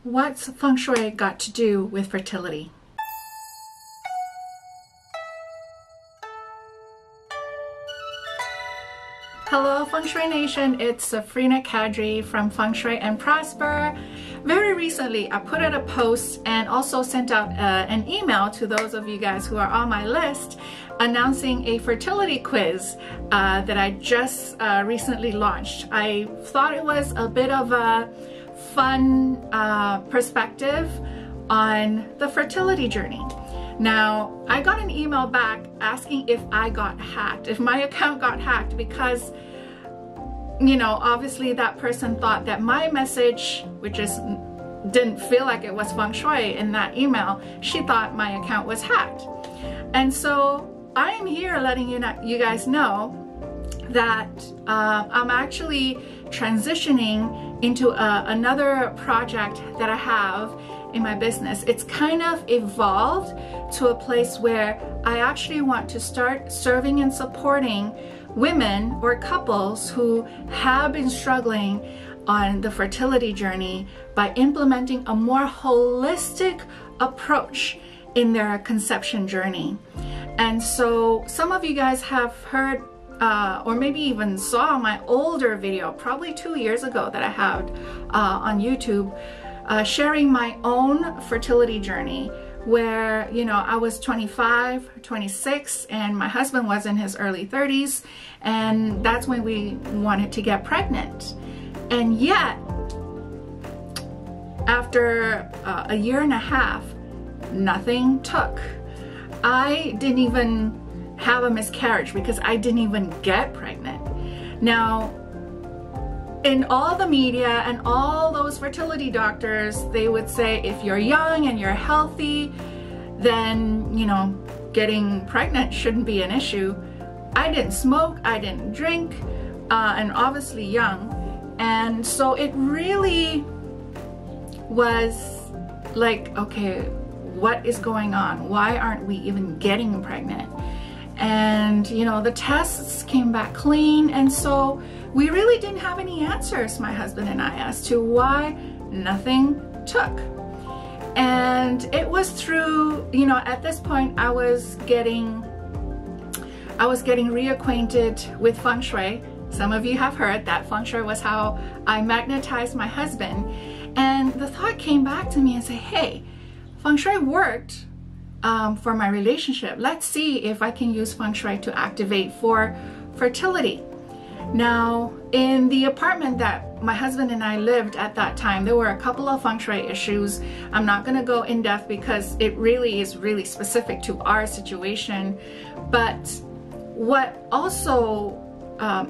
What's feng shui got to do with fertility? Hello Feng Shui Nation, it's Safrina Kadri from Feng Shui and Prosper. Very recently I put out a post and also sent out an email to those of you guys who are on my list announcing a fertility quiz that I just recently launched. I thought it was a bit of a fun perspective on the fertility journey. Now, I got an email back asking if I got hacked, if my account got hacked, because, you know, obviously that person thought that my message, which didn't feel like it was feng shui in that email, she thought my account was hacked. And so I am here letting you guys know that I'm actually transitioning into another project that I have in my business. It's kind of evolved to a place where I actually want to start serving and supporting women or couples who have been struggling on the fertility journey by implementing a more holistic approach in their conception journey. And so some of you guys have heard or maybe even saw my older video, probably 2 years ago, that I had on YouTube, sharing my own fertility journey, where, you know, I was 25, 26, and my husband was in his early 30s, and that's when we wanted to get pregnant. And yet, after a year and a half, nothing took. I didn't even have a miscarriage because I didn't even get pregnant. Now, in all the media and all those fertility doctors, they would say if you're young and you're healthy, then, you know, getting pregnant shouldn't be an issue. I didn't smoke, I didn't drink, and obviously young. And so it really was like, okay, what is going on? Why aren't we even getting pregnant? And, you know, the tests came back clean, and so we really didn't have any answers, my husband and I, as to why nothing took. And it was through, you know, at this point I was getting reacquainted with feng shui. Some of you have heard that feng shui was how I magnetized my husband. And the thought came back to me and said, hey, feng shui worked for my relationship. Let's see if I can use feng shui to activate for fertility. Now, in the apartment that my husband and I lived at that time, there were a couple of feng shui issues. I'm not going to go in depth because it really is really specific to our situation. But what also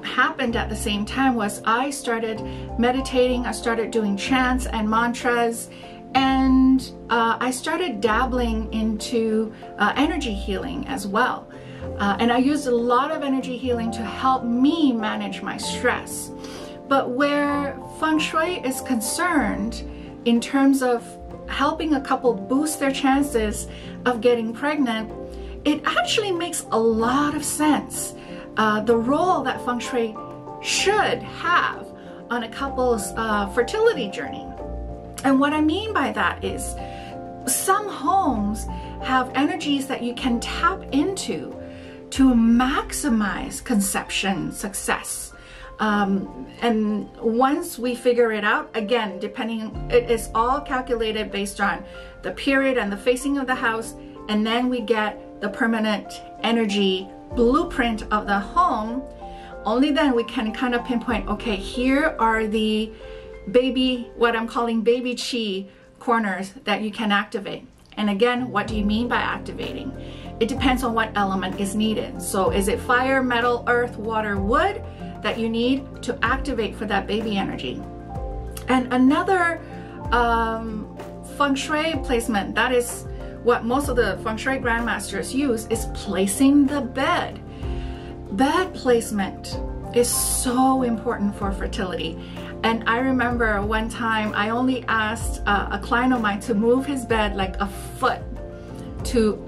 happened at the same time was I started meditating, I started doing chants and mantras, and I started dabbling into energy healing as well. And I used a lot of energy healing to help me manage my stress. But where feng shui is concerned in terms of helping a couple boost their chances of getting pregnant, it actually makes a lot of sense. The role that feng shui should have on a couple's fertility journey. And what I mean by that is some homes have energies that you can tap into to maximize conception success. And once we figure it out, again, it is all calculated based on the period and the facing of the house, and then we get the permanent energy blueprint of the home. Only then we can kind of pinpoint, okay, here are the what I'm calling baby chi corners that you can activate. And again, what do you mean by activating? It depends on what element is needed. So is it fire, metal, earth, water, wood that you need to activate for that baby energy? And another feng shui placement, that is what most of the feng shui grandmasters use, is placing the bed. Bed placement is so important for fertility. And I remember one time I only asked a client of mine to move his bed like a foot to,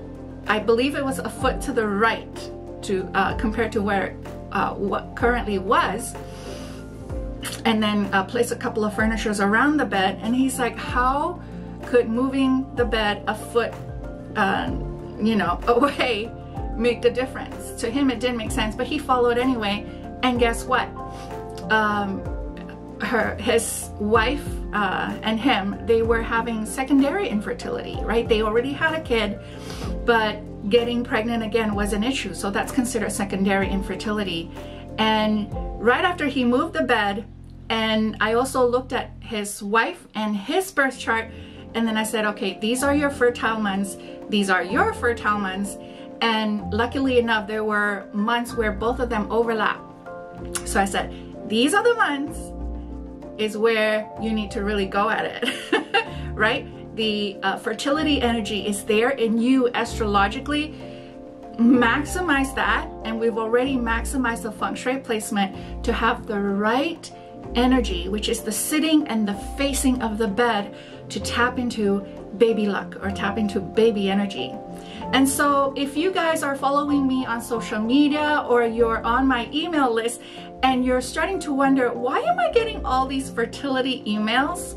I believe it was a foot to the right to compared to where what currently was. and then place a couple of furnitures around the bed. And he's like, how could moving the bed a foot, you know, away make the difference? To him, it didn't make sense, but he followed anyway. And guess what? His wife and him, they were having secondary infertility, right? They already had a kid, but getting pregnant again was an issue. So that's considered secondary infertility. And right after he moved the bed, and I also looked at his wife and his birth chart, and then I said, okay, these are your fertile months. These are your fertile months. And luckily enough, there were months where both of them overlap. So I said, these are the months is where you need to really go at it, right? The fertility energy is there in you astrologically. Maximize that, and we've already maximized the feng shui placement to have the right energy, which is the sitting and the facing of the bed, to tap into baby luck or tap into baby energy. And so if you guys are following me on social media or you're on my email list and you're starting to wonder, why am I getting all these fertility emails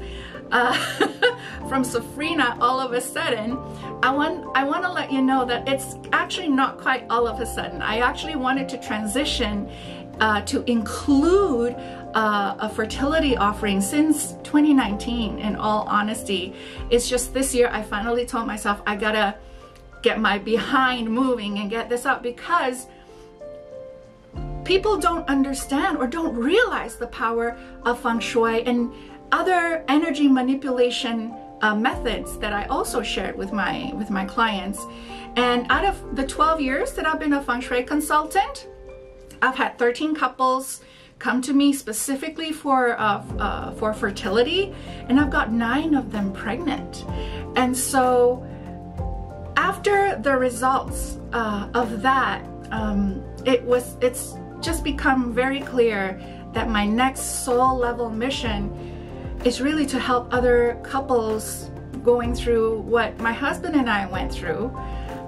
from Safrina all of a sudden? I want to let you know that it's actually not quite all of a sudden. I actually wanted to transition to include a fertility offering since 2019, in all honesty. It's just this year I finally told myself I gotta get my behind moving and get this out, because people don't understand or don't realize the power of feng shui and other energy manipulation methods that I also shared with my clients. And out of the 12 years that I've been a feng shui consultant, I've had 13 couples come to me specifically for fertility, and I've got 9 of them pregnant. And so after the results of that, it's just become very clear that my next soul level mission is really to help other couples going through what my husband and I went through,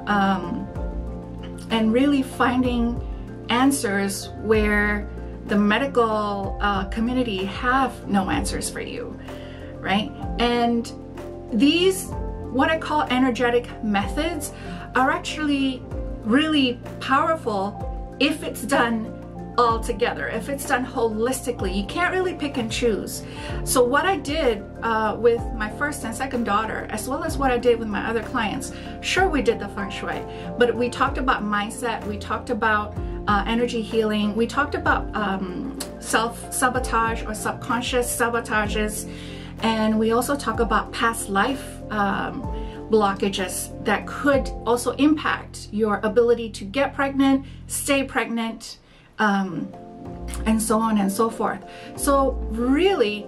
and really finding answers where the medical community have no answers for you, right? And these, what I call energetic methods, are actually really powerful if it's done all together, if it's done holistically. You can't really pick and choose. So what I did with my first and second daughter, as well as what I did with my other clients, sure, we did the feng shui, but we talked about mindset, we talked about energy healing, we talked about self-sabotage or subconscious sabotages, and we also talk about past life blockages that could also impact your ability to get pregnant, stay pregnant, and so on and so forth. So really,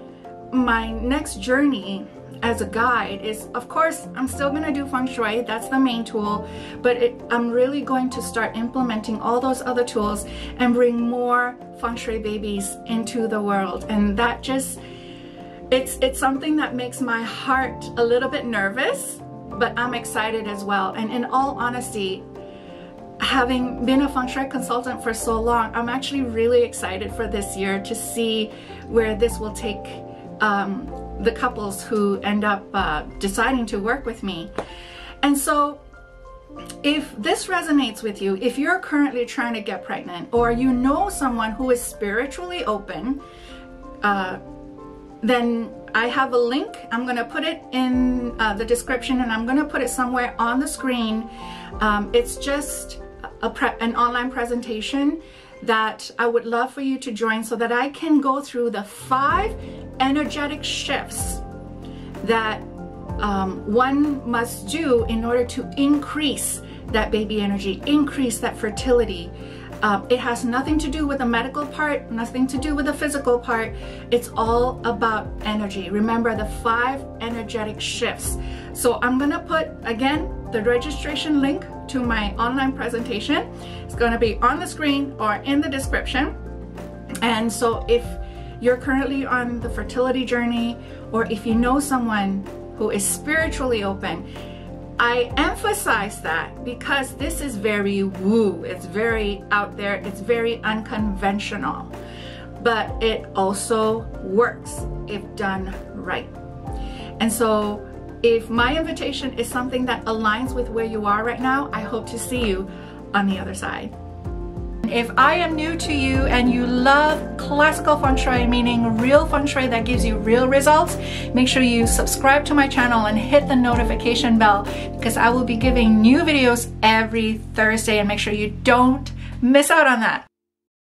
my next journey as a guide is, of course, I'm still going to do feng shui. That's the main tool, but I'm really going to start implementing all those other tools and bring more feng shui babies into the world. And that just, it's something that makes my heart a little bit nervous, but I'm excited as well. And in all honesty, having been a feng shui consultant for so long, I'm actually really excited for this year to see where this will take the couples who end up deciding to work with me. And so if this resonates with you, if you're currently trying to get pregnant, or you know someone who is spiritually open, then I have a link. I'm going to put it in the description, and I'm going to put it somewhere on the screen. It's just an online presentation that I would love for you to join, so that I can go through the 5 energetic shifts that one must do in order to increase that baby energy, increase that fertility. It has nothing to do with the medical part, nothing to do with the physical part. It's all about energy. Remember the 5 energetic shifts. So I'm gonna put, again, the registration link to my online presentation. It's gonna be on the screen or in the description. And so if you're currently on the fertility journey, or if you know someone who is spiritually open, I emphasize that because this is very woo, it's very out there, it's very unconventional, but it also works if done right. And so if my invitation is something that aligns with where you are right now, I hope to see you on the other side. If I am new to you and you love classical feng shui, meaning real feng shui that gives you real results, make sure you subscribe to my channel and hit the notification bell, because I will be giving new videos every Thursday, and make sure you don't miss out on that.